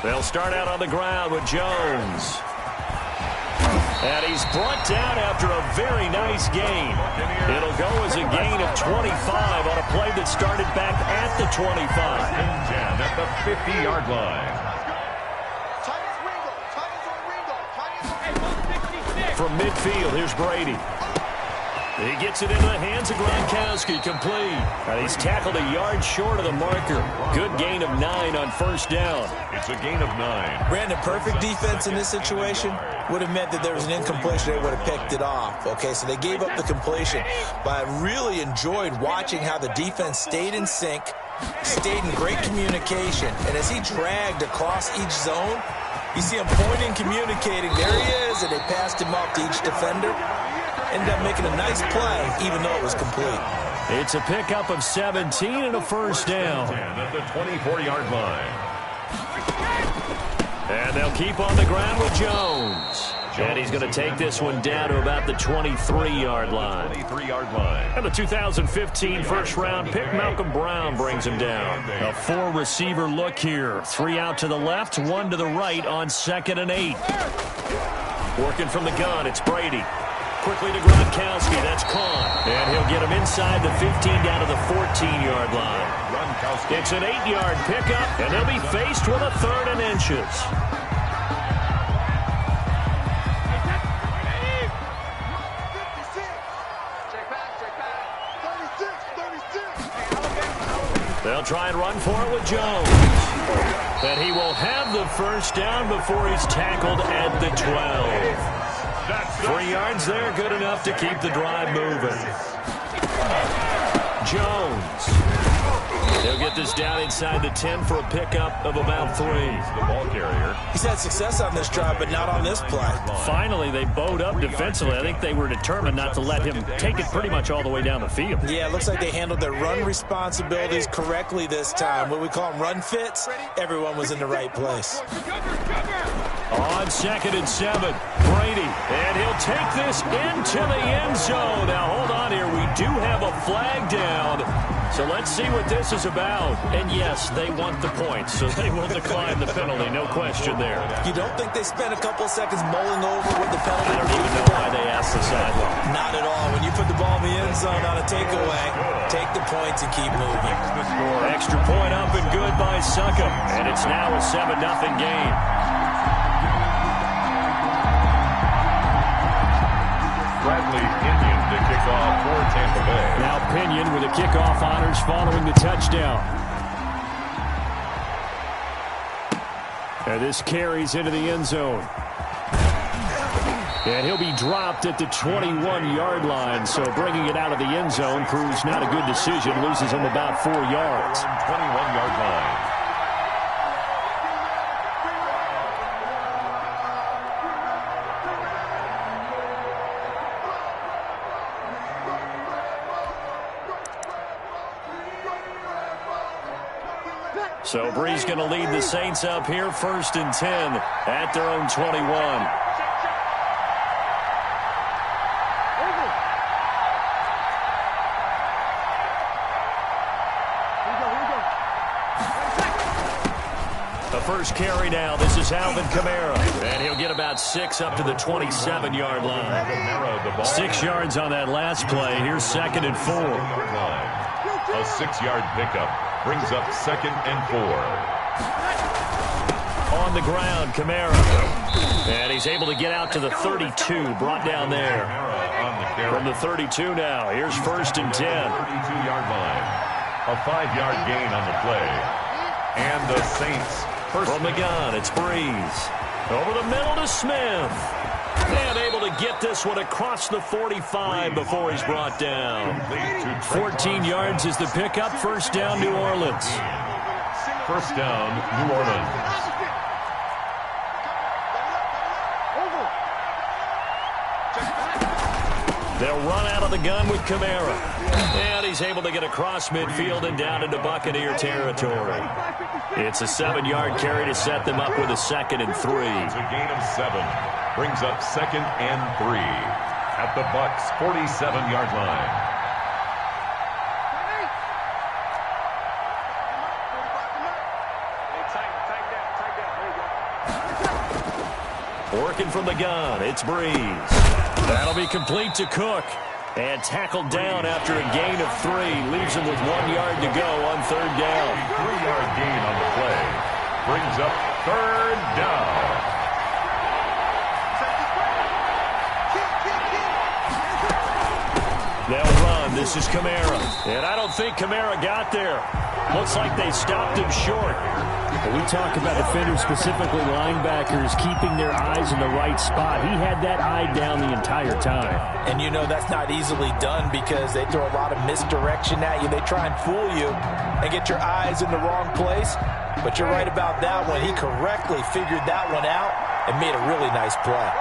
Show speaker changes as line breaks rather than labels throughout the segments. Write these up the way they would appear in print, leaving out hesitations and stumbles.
They'll start out on the ground with Jones. And he's brought down after a very nice gain. It'll go as a gain of 25 on a play that started back at the 25.
10 at the 50-yard line.
From midfield, here's Brady. He gets it into the hands of Gronkowski, complete. And he's tackled a yard short of the marker. Good gain of 9 on first down.
It's a gain of 9.
Brandon, perfect defense in this situation would have meant that there was an incompletion. They would have picked it off. Okay, so they gave up the completion. But I really enjoyed watching how the defense stayed in sync, stayed in great communication. And as he dragged across each zone, you see him pointing, communicating. There he is, and they passed him off to each defender. Ended up making a nice play, even though it was complete.
It's a pickup of 17 and a first down.
10 at the 24-yard line.
And they'll keep on the ground with Jones. And he's going to take this one down to about the 23-yard line.
23-yard line.
And the 2015 first-round pick, Malcolm Brown, brings him down. A 4-receiver look here. 3 out to the left, 1 to the right on 2nd and 8. Working from the gun, it's Brady. Quickly to Gronkowski, that's caught. And he'll get him inside the 15 down to the 14-yard line. It's an 8-yard pickup, and they'll be faced with a 3rd and inches. They'll try and run for it with Jones. And he will have the first down before he's tackled at the 12. 3 yards there, good enough to keep the drive moving. Jones. They'll get this down inside the 10 for a pickup of about 3.
The ball carrier.
He's had success on this drive, but not on this play.
Finally, they bowed up defensively. I think they were determined not to let him take it pretty much all the way down the field.
Yeah, it looks like they handled their run responsibilities correctly this time. What we call them run fits, everyone was in the right place.
On 2nd and 7, Brady. And he'll take this into the end zone. Now, hold on here. We do have a flag down. So let's see what this is about. And yes, they want the points, so they will decline the penalty. No question there.
You don't think they spent a couple of seconds mulling over what the penalty?
I don't even know why they asked the sideline.
Not at all. When you put the ball in the end zone on a takeaway, take the points and keep moving.
Extra point up and good by Suckham. And it's now a 7-0 game.
Bradley Pinion to kick off for Tampa Bay.
Now Pinion with the kickoff honors following the touchdown. And this carries into the end zone. And he'll be dropped at the 21-yard line. So bringing it out of the end zone proves not a good decision. Loses him about 4 yards.
21-yard line.
So Bree's going to lead the Saints up here, 1st and 10 at their own 21. The first carry now. This is Alvin Kamara. And he'll get about 6 up to the 27-yard line. 6 yards on that last play. Here's 2nd and 4.
A 6-yard pickup brings up 2nd and 4.
On the ground, Kamara. And he's able to get out to the 32, brought down there. From the 32 now, here's 1st and 10.
32-yard line. A 5-yard gain on the play. And the Saints.
From the gun, it's Breeze. Over the middle to Smith. And able to get this one across the 45 before he's brought down. 14 yards is the pickup. First down, New Orleans.
First down, New Orleans.
They'll run out of the gun with Kamara. And he's able to get across midfield and down into Buccaneer territory. It's a 7-yard carry to set them up with a 2nd and 3.
It's a gain of 7. Brings up 2nd and 3 at the Bucs' 47-yard line.
Working from the gun, it's Breeze. That'll be complete to Cook. And tackled down after a gain of 3. Leaves him with 1 yard to go on third down.
3-yard gain on the play. Brings up third down.
They'll run. This is Kamara. And I don't think Kamara got there. Looks like they stopped him short.
When we talk about defenders, specifically linebackers, keeping their eyes in the right spot, he had that eye down the entire time.
And you know that's not easily done because they throw a lot of misdirection at you. They try and fool you and get your eyes in the wrong place. But you're right about that one. He correctly figured that one out and made a really nice play.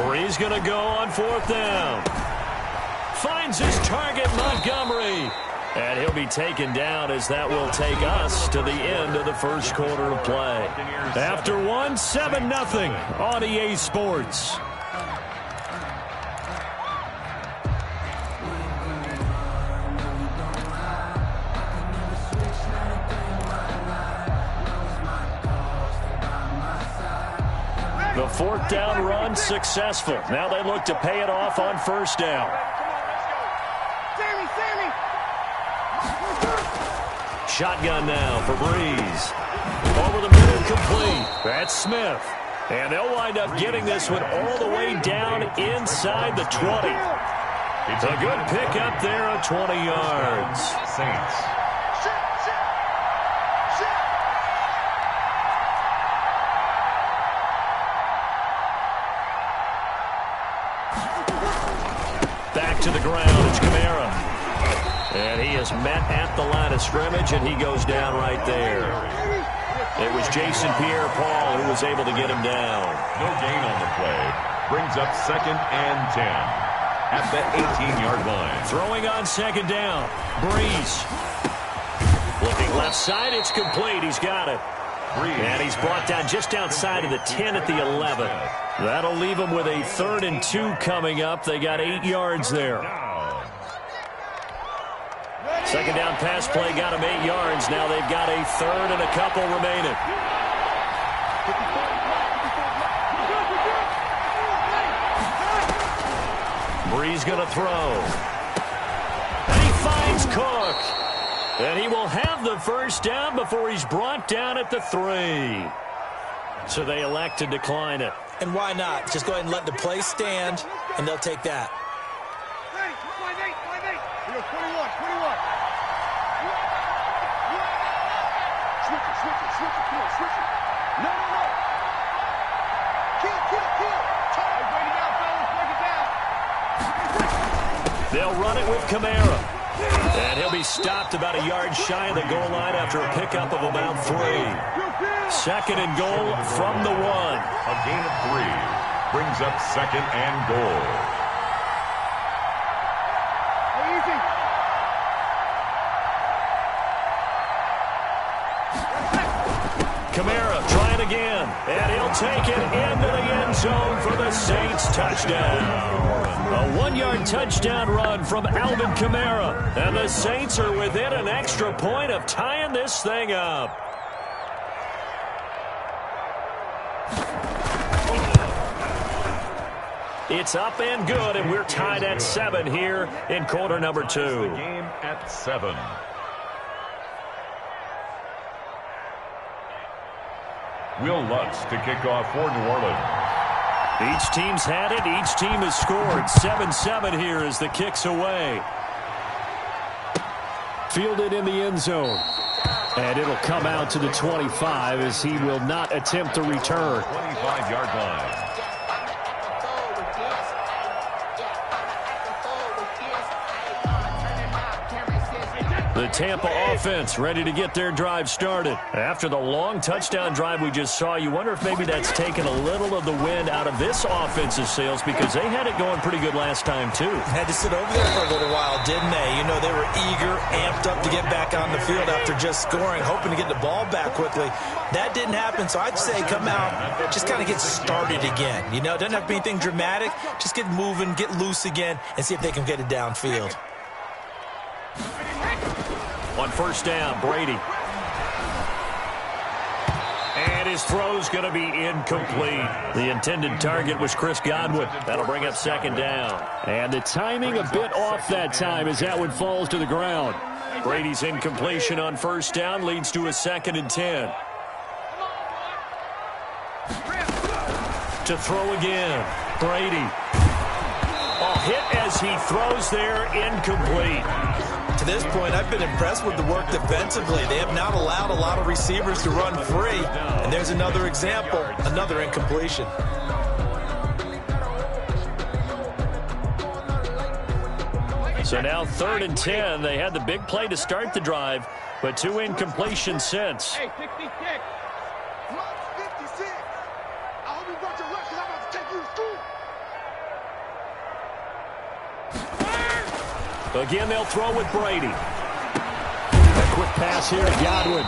Breeze going to go on fourth down. Finds his target, Montgomery. And he'll be taken down as that will take us to the end of the first quarter of play. After one, 7-0 on EA Sports. The fourth down run successful. Now they look to pay it off on first down. Shotgun now for Breeze. Over the middle, complete. That's Smith. And they'll wind up getting this one all the way down inside the 20. It's a good pickup there of 20 yards.
Saints.
Back to the ground, it's Kamara. And he is met at the line of scrimmage, and he goes down right there. It was Jason Pierre-Paul who was able to get him down.
No gain on the play. Brings up 2nd and 10 at the 18-yard line.
Throwing on second down. Breeze. Looking left side, it's complete. He's got it. And he's brought down just outside of the 10 at the 11. That'll leave him with a 3rd and 2 coming up. They got 8 yards there. Second down pass play got him 8 yards. Now they've got a 3rd and a couple remaining. Breeze going to throw. And he finds Cook. And he will have the first down before he's brought down at the 3. So they elect to decline it.
And why not? Just go ahead and let the play stand, and they'll take that.
They'll run it with Kamara. And he'll be stopped about a yard shy of the goal line after a pickup of about 3. 2nd and goal from the 1.
A gain of 3 brings up 2nd and goal.
Kamara trying again, and he'll take it into the end zone for the Saints touchdown. A 1-yard touchdown run from Alvin Kamara, and the Saints are within an extra point of tying this thing up. It's up and good, and we're tied at 7 here in quarter number 2.
The game at 7. Will Lutz to kick off for New Orleans.
Each team's had it. Each team has scored. 7-7 here as the kick's away. Fielded in the end zone. And it'll come out to the 25 as he will not attempt to return.
25-yard line.
The Tampa offense ready to get their drive started. After the long touchdown drive we just saw, you wonder if maybe that's taken a little of the wind out of this offensive sails because they had it going pretty good last time, too.
Had to sit over there for a little while, didn't they? You know, they were eager, amped up to get back on the field after just scoring, hoping to get the ball back quickly. That didn't happen, so I'd say come out, just kind of get started again. You know, it doesn't have to be anything dramatic. Just get moving, get loose again, and see if they can get it downfield.
On first down, Brady. And his throw's going to be incomplete. The intended target was Chris Godwin. That'll bring up second down.
And the timing a bit off that time as that one falls to the ground.
Brady's incompletion on first down leads to a 2nd and 10. To throw again, Brady. Hit as he throws there, incomplete.
To this point, I've been impressed with the work defensively. They have not allowed a lot of receivers to run free. And there's another example, another incompletion.
So now 3rd and 10. They had the big play to start the drive, but 2 incompletions since.
Hey, 66. Block 56. I hope you brought your record. I'm about to take you to school.
Again, they'll throw with Brady. A quick pass here to Godwin.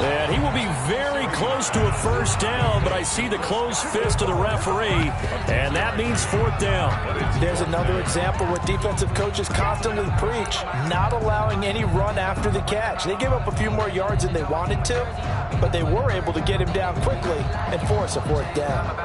And he will be very close to a first down, but I see the closed fist of the referee, and that means 4th down.
There's another example where defensive coaches constantly preach, not allowing any run after the catch. They gave up a few more yards than they wanted to, but they were able to get him down quickly and force a 4th down.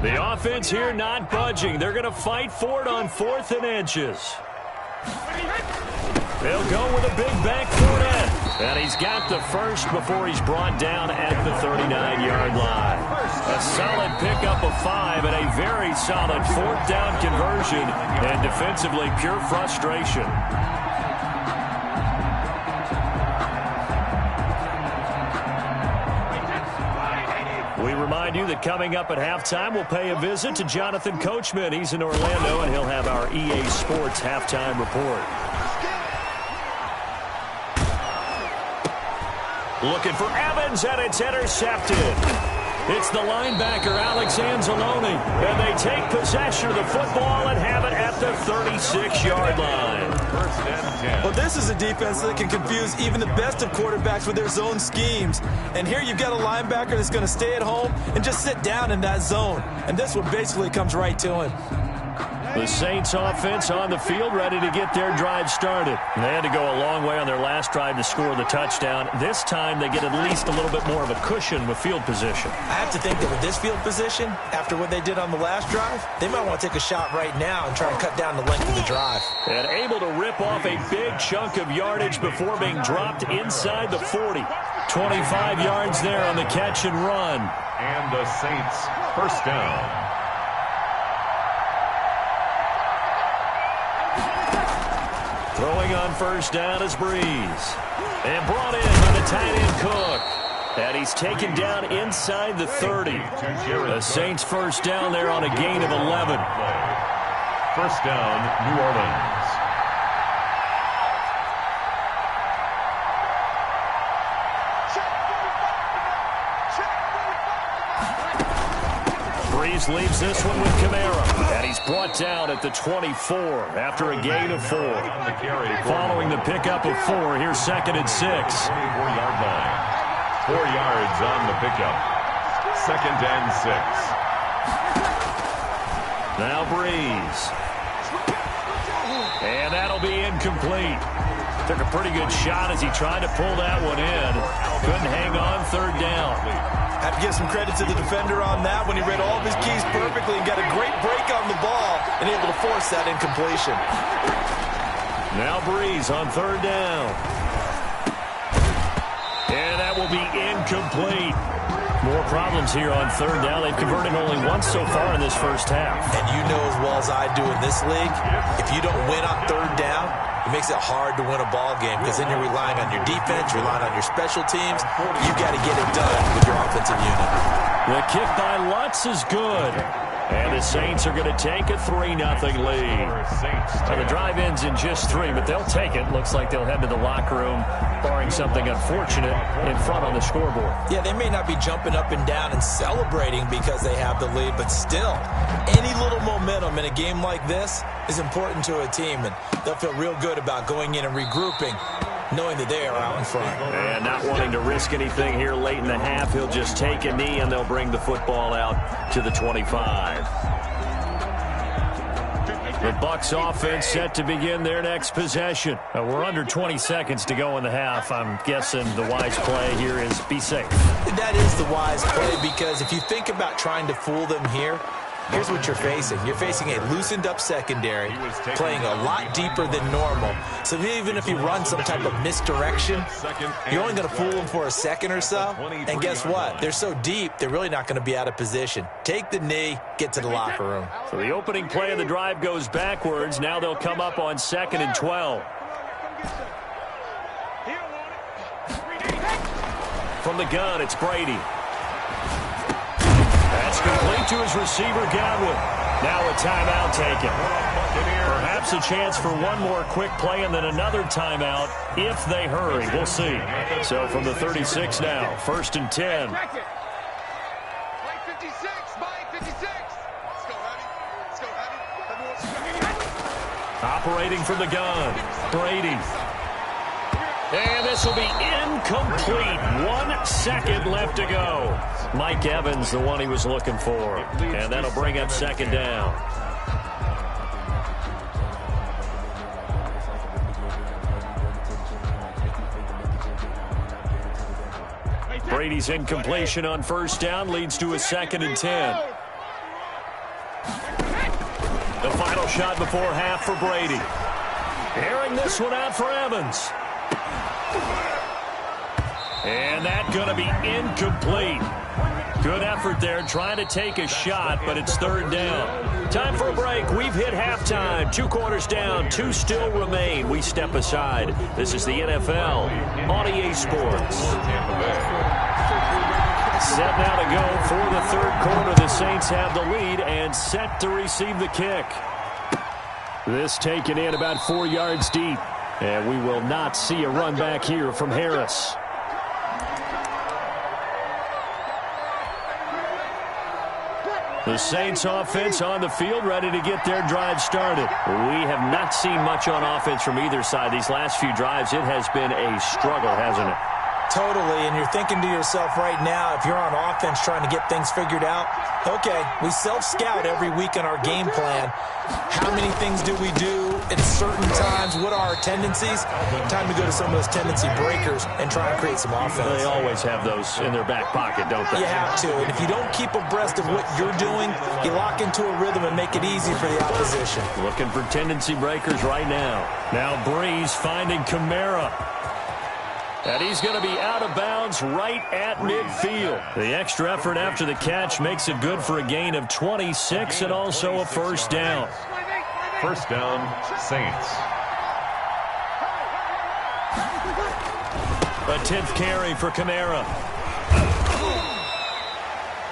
The offense here not budging. They're going to fight for it on 4th and inches. They'll go with a big back foot in. And he's got the first before he's brought down at the 39-yard line. A solid pickup of 5 and a very solid 4th down conversion. And defensively, pure frustration. We remind you that coming up at halftime, we'll pay a visit to Jonathan Coachman. He's in Orlando, and he'll have our EA Sports halftime report. Looking for Evans, and it's intercepted. It's the linebacker, Alex Anzalone, and they take possession of the football and have it at the 36-yard line.
1st and 10.
Well, this is a defense that can confuse even the best of quarterbacks with their zone schemes. And here you've got a linebacker that's going to stay at home and just sit down in that zone. And this one basically comes right to him.
The Saints offense on the field, ready to get their drive started. They had to go a long way on their last drive to score the touchdown. This time they get at least a little bit more of a cushion with field position.
I have to think that with this field position, after what they did on the last drive, they might want to take a shot right now and try and cut down the length of the drive.
And able to rip off a big chunk of yardage before being dropped inside the 40. 25 yards there on the catch and run.
And the Saints, 1st down.
Throwing on first down is Breeze. And brought in by the tight end Cook. And he's taken down inside the 30. The Saints first down there on a gain of 11.
1st down, New Orleans.
Breeze leaves this one with Kamara. And he's brought down at the 24 after a gain of 4. Following the pickup of 4, here's 2nd and 6.
24-yard line. 4 yards on the pickup. 2nd and 6.
Now Breeze. And that'll be incomplete. Took a pretty good shot as he tried to pull that one in. Couldn't hang on 3rd down.
I have to give some credit to the defender on that when he read all of his keys perfectly and got a great break on the ball and able to force that incompletion.
Now Breeze on 3rd down. And that will be incomplete. More problems here on 3rd down. They've converted only once so far in this first half.
And you know as well as I do in this league, if you don't win on 3rd down, it makes it hard to win a ball game because then you're relying on your defense, relying on your special teams. You've got to get it done with your offensive unit.
The kick by Lutz is good. And the Saints are going to take a 3-0 lead. Now the drive ends in just 3, but they'll take it. Looks like they'll head to the locker room, barring something unfortunate, in front on the scoreboard.
Yeah, they may not be jumping up and down and celebrating because they have the lead, but still, any little momentum in a game like this is important to a team, and they'll feel real good about going in and regrouping knowing that they are out in front.
And not wanting to risk anything here late in the half, he'll just take a knee and they'll bring the football out to the 25. The Bucs offense set to begin their next possession. We're under 20 seconds to go in the half. I'm guessing the wise play here is be safe.
That is the wise play, because if you think about trying to fool them here, here's what you're facing. You're facing a loosened up secondary, playing a lot deeper than normal. So even if you run some type of misdirection, you're only going to fool them for a second or so. And guess what? They're so deep, they're really not going to be out of position. Take the knee, get to the locker room.
So the opening play of the drive goes backwards. Now they'll come up on 2nd and 12. From the gun, it's Brady. That's complete to his receiver, Godwin. Now a timeout taken. Perhaps a chance for one more quick play and then another timeout if they hurry. We'll see. So from the 36 now, 1st and 10.
Mike 56, Mike 56. Let's go, Heavy. Let's go, Heavy.
Operating from the gun, Brady. And this will be incomplete. 1 second left to go. Mike Evans, the one he was looking for. And that'll bring up 2nd down. Brady's incompletion on 1st down leads to a 2nd and 10. The final shot before half for Brady. Airing this one out for Evans. And that's going to be incomplete. Good effort there trying to take a shot, but it's 3rd down. Time for a break. We've hit halftime. 2 quarters down. 2 still remain. We step aside. This is the NFL on EA Sports. Set now to go for the 3rd quarter. The Saints have the lead and set to receive the kick. This taken in about 4 yards deep. And we will not see a run back here from Harris. The Saints offense on the field, ready to get their drive started. We have not seen much on offense from either side. These last few drives, it has been a struggle, hasn't it?
Totally, and you're thinking to yourself right now, if you're on offense trying to get things figured out, okay, we self-scout every week in our game plan. How many things do we do at certain times? What are our tendencies? Time to go to some of those tendency breakers and try and create some offense.
They always have those in their back pocket, don't they?
You have to, and if you don't keep abreast of what you're doing, you lock into a rhythm and make it easy for the opposition.
Looking for tendency breakers right now. Now Breeze finding Kamara. And he's going to be out of bounds right at midfield. The extra effort after the catch makes it good for a gain of 26 and also a 1st down.
1st down, Saints.
A 10th carry for Kamara.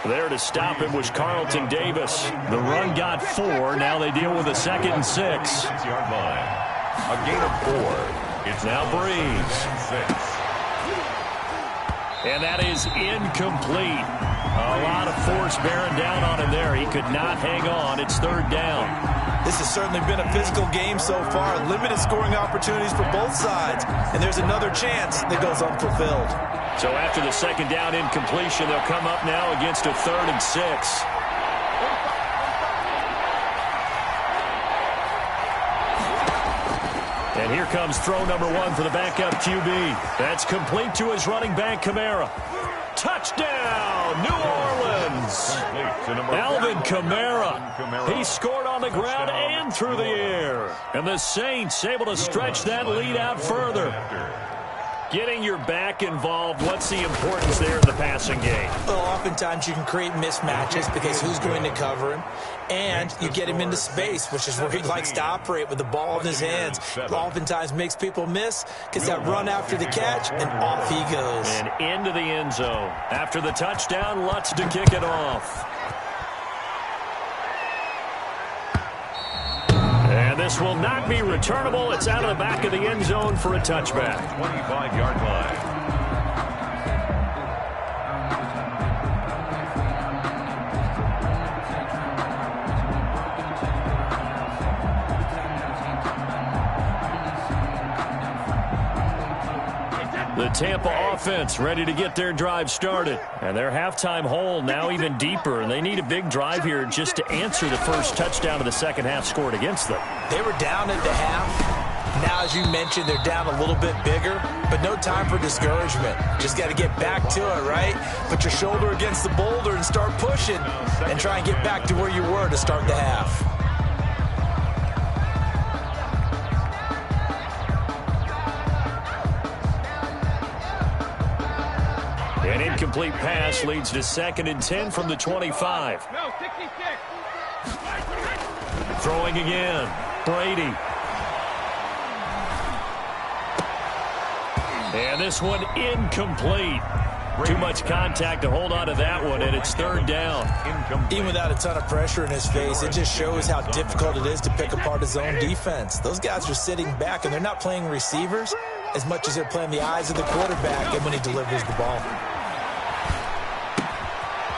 There to him it was Carlton Davis. The run got 4. Now they deal with a 2nd and 6.
6-yard line. A gain of 4. It's
now Breeze.
6.
And that is incomplete. A lot of force bearing down on him there. He could not hang on. It's 3rd down.
This has certainly been a physical game so far. Limited scoring opportunities for both sides. And there's another chance that goes unfulfilled.
So after the 2nd down incompletion, they'll come up now against a 3rd and 6. And here comes throw number 1 for the backup QB. That's complete to his running back, Kamara. Touchdown, New Orleans. Alvin Kamara. He scored on the ground and through the air. And the Saints able to stretch that lead out further. Getting your back involved, what's the importance there in the passing game?
Well, oftentimes you can create mismatches because who's going to cover him? And you get him into space, which is where he likes to operate with the ball in his hands. Oftentimes makes people miss because that run after the catch, and off he goes.
And into the end zone. After the touchdown, Lutz to kick it off. And this will not be returnable. It's out of the back of the end zone for a touchback.
25-yard line.
The Tampa offense ready to get their drive started. And their halftime hole now even deeper, and they need a big drive here just to answer the first touchdown of the second half scored against them.
They were down at the half. Now, as you mentioned, they're down a little bit bigger, but no time for discouragement. Just got to get back to it, right? Put your shoulder against the boulder and start pushing and try and get back to where you were to start the half.
An incomplete pass leads to 2nd and 10 from the 25. Throwing again. Brady. And this one incomplete. Too much contact to hold on to that one, and it's 3rd down.
Even without a ton of pressure in his face, it just shows how difficult it is to pick apart his own defense. Those guys are sitting back, and they're not playing receivers as much as they're playing the eyes of the quarterback and when he delivers the ball.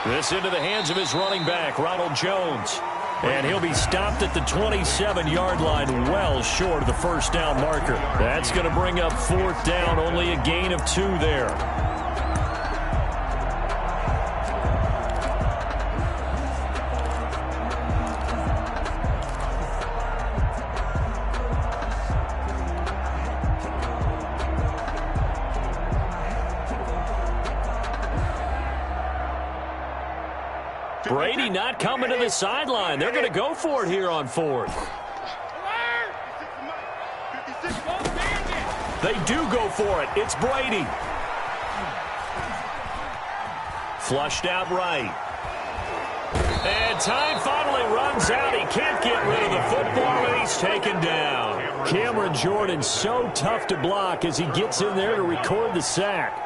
This into the hands of his running back, Ronald Jones. And he'll be stopped at the 27-yard line, well short of the first down marker. That's going to bring up 4th down, only a gain of 2 there. Brady not coming to the sideline. They're going to go for it here on 4th. They do go for it. It's Brady. Flushed out right. And time finally runs out. He can't get rid of the football, and he's taken down. Cameron Jordan so tough to block as he gets in there to record the sack.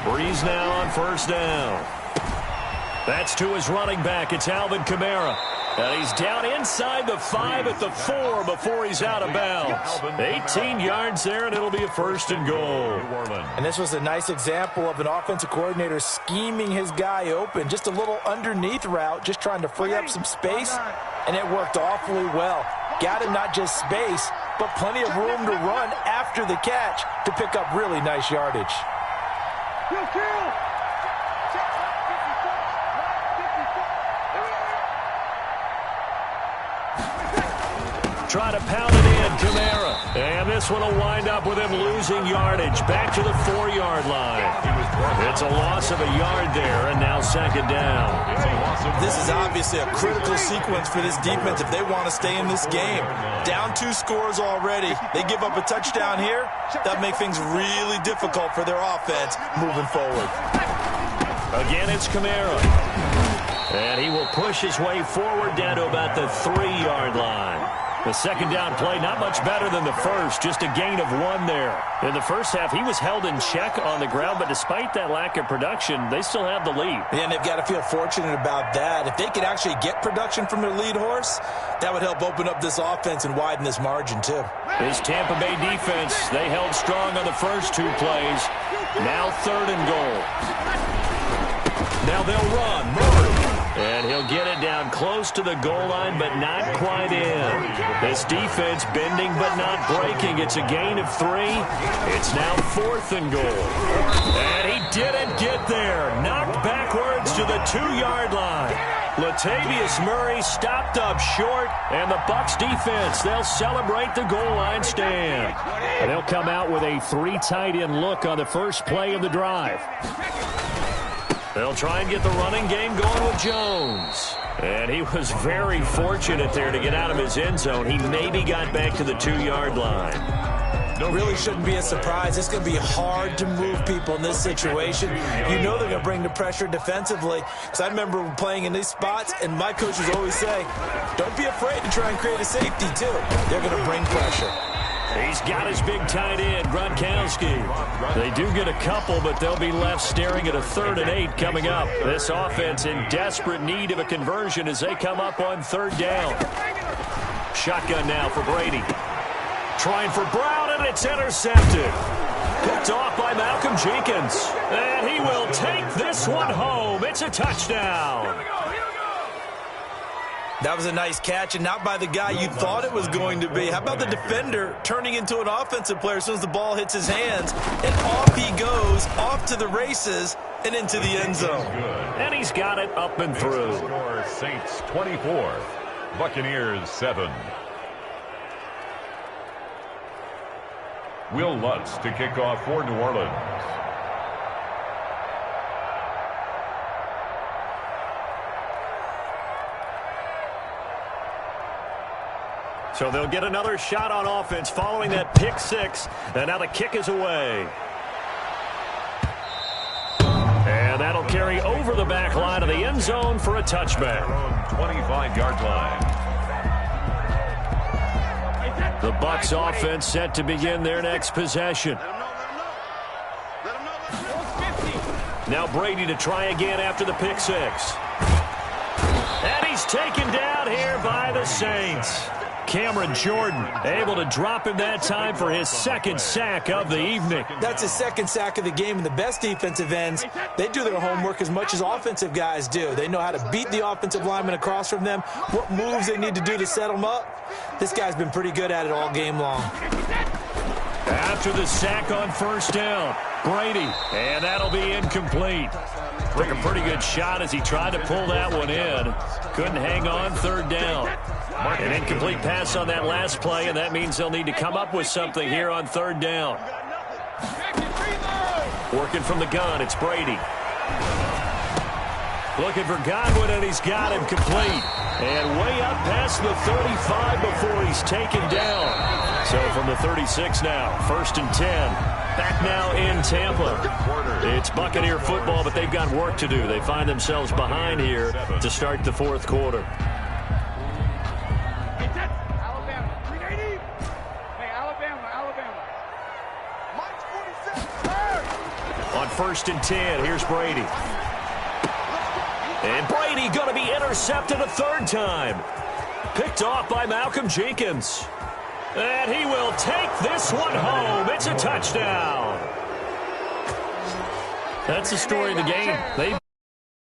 Breeze now on 1st down. That's to his running back. It's Alvin Kamara. And he's down inside the 5 at the 4 before he's out of bounds. 18 yards there, and it'll be a 1st and goal.
And this was a nice example of an offensive coordinator scheming his guy open. Just a little underneath route, just trying to free up some space, and it worked awfully well. Got him not just space, but plenty of room to run after the catch to pick up really nice yardage.
Try to pound it in, Kamara. And this one will wind up with him losing yardage. Back to the 4-yard line. It's a loss of a yard there, and now 2nd down.
This is obviously a critical sequence for this defense if they want to stay in this game. Down 2 scores already. They give up a touchdown here. That'll make things really difficult for their offense moving forward.
Again, it's Kamara. And he will push his way forward down to about the 3-yard line. The 2nd down play, not much better than the first, just a gain of 1 there. In the first half, he was held in check on the ground, but despite that lack of production, they still have the lead.
Yeah, and they've got to feel fortunate about that. If they could actually get production from their lead horse, that would help open up this offense and widen this margin, too.
This Tampa Bay defense, they held strong on the first 2 plays. Now 3rd and goal. Now they'll run. Murray. And he'll get it down close to the goal line, but not quite in. This defense bending but not breaking. It's a gain of 3. It's now 4th and goal. And he didn't get there. Knocked backwards to the 2-yard line. Latavius Murray stopped up short, and the Bucs defense, they'll celebrate the goal line stand. And they'll come out with a 3 tight end look on the first play of the drive. They'll try and get the running game going with Jones. And he was very fortunate there to get out of his end zone. He maybe got back to the 2-yard line.
Really shouldn't be a surprise. It's going to be hard to move people in this situation. You know they're going to bring the pressure defensively. Because I remember playing in these spots, and my coaches always say, don't be afraid to try and create a safety, too. They're going to bring pressure.
He's got his big tight end, Gronkowski. They do get a couple, but they'll be left staring at a 3rd and 8 coming up. This offense in desperate need of a conversion as they come up on 3rd down. Shotgun now for Brady. Trying for Brown, and it's intercepted. Picked off by Malcolm Jenkins. And he will take this one home. It's a touchdown.
That was a nice catch, and not by the guy you thought it was going to be. How about the defender turning into an offensive player as soon as the ball hits his hands, and off he goes, off to the races, and into the end zone.
And he's got it up and through.
Score Saints 24, Buccaneers 7. Will Lutz to kick off for New Orleans.
So they'll get another shot on offense following that pick 6. And now the kick is away. And that'll carry over the back line of the end zone for a touchback.
25-yard line.
The Bucs offense set to begin their next possession. Now Brady to try again after the pick 6. And he's taken down here by the Saints. Cameron Jordan able to drop him that time for his 2nd sack of the evening.
That's his 2nd sack of the game, and the best defensive ends, they do their homework as much as offensive guys do. They know how to beat the offensive lineman across from them, what moves they need to do to set them up. This guy's been pretty good at it all game long.
After the sack on 1st down, Brady, and that'll be incomplete. Took a pretty good shot as he tried to pull that one in. Couldn't hang on 3rd down. An incomplete pass on that last play, and that means they'll need to come up with something here on 3rd down. Working from the gun, it's Brady. Looking for Godwin, and he's got him complete. And way up past the 35 before he's taken down. So from the 36 now, 1st and 10. Back now in Tampa. It's Buccaneer football, but they've got work to do. They find themselves behind here to start the 4th quarter. On 1st and 10, here's Brady. And Brady going to be intercepted a 3rd time. Picked off by Malcolm Jenkins. And he will take this one home. It's a touchdown. That's the story of the game. They've